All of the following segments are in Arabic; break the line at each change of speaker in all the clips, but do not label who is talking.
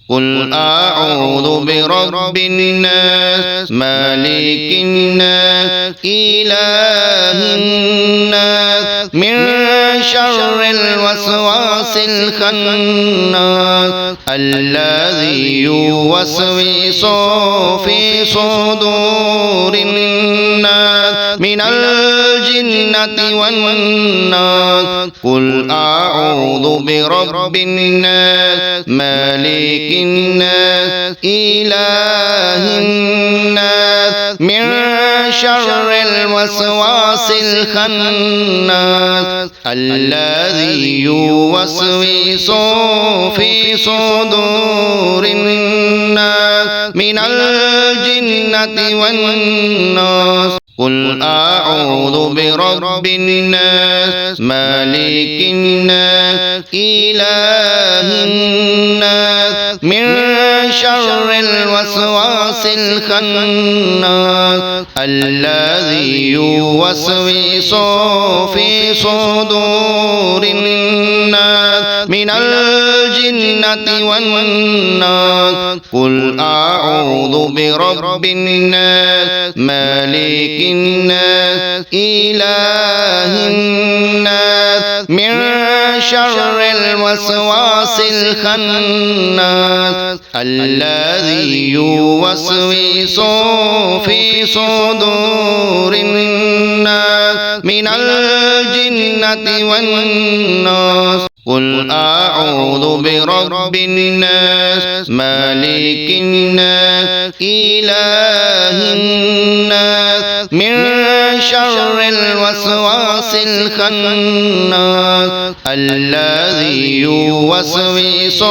قل أعوذ برب الناس مالك الناس إله الناس من شر الوسواس الخناس الذي يوسوس في صدور الناس من الجنة والناس قل أعوذ برب الناس مالك الناس إله الناس من شر الوسواس الخناس الذي يوسوس في صدور الناس من الجنة والناس قل أعوذ برب الناس مالك الناس إله الناس من شر الوسواس الخناس الذي يوسوس في صدور الناس من الجنة والناس قل أعوذ برب الناس مالك الناس إله الناس من شر الوسواس الخناس الذي يوسوس في صدور الناس من الجنة والناس قل أعوذ برب الناس مالك الناس إله الناس من شر الوسواس الخناس الذي يوسوس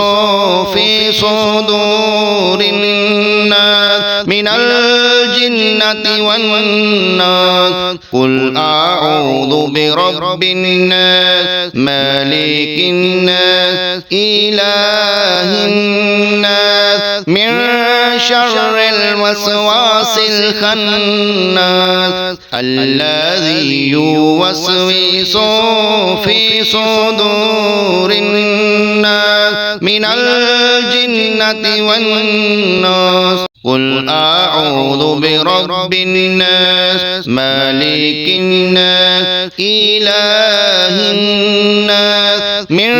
في صدور الناس من الجنة والناس قل أعوذ برب الناس مالك الناس إله الناس من شر الوسواس الخناس الذي يوسوس في صدور الناس من الجنة والناس قل أعوذ برب الناس مالك الناس إله الناس من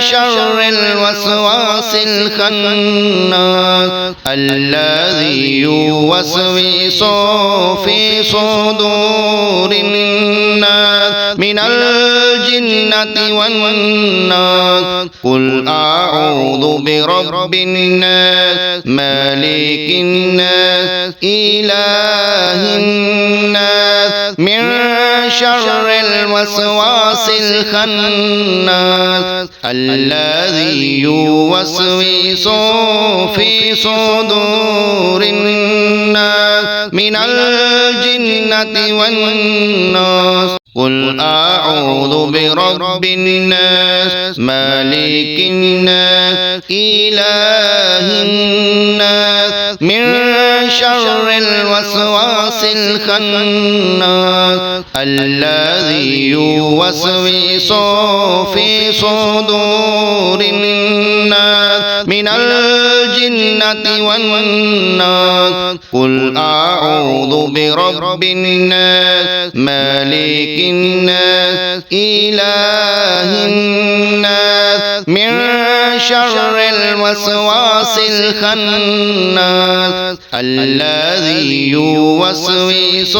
شر الوسواس الخناس الذي يوسوس في صدور الناس من الجنة والناس قل أعوذ برب الناس مالك الناس إله الناس من شر الوسواس الخناس الذي يوسوس في صدور الناس من الجنة والناس قل أعوذ برب الناس مالك الناس إله الناس من شر الوسواس الخناس الذي يوسوس في صدور الناس من الجنة والناس قل أعوذ برب الناس مالك الناس إله الناس من شر الوسواس الخناس الذي يوسوس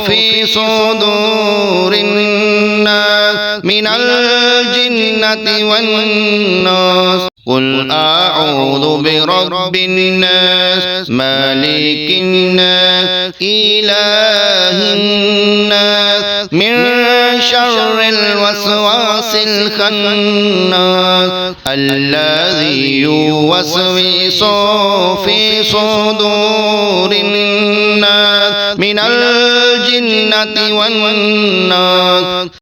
في صدور الناس من الجنة والناس قل أعوذ برب الناس مالك الناس إله الناس من شر الوسواس الخناس الذي يوسوس في صدور الناس من الجنة والناس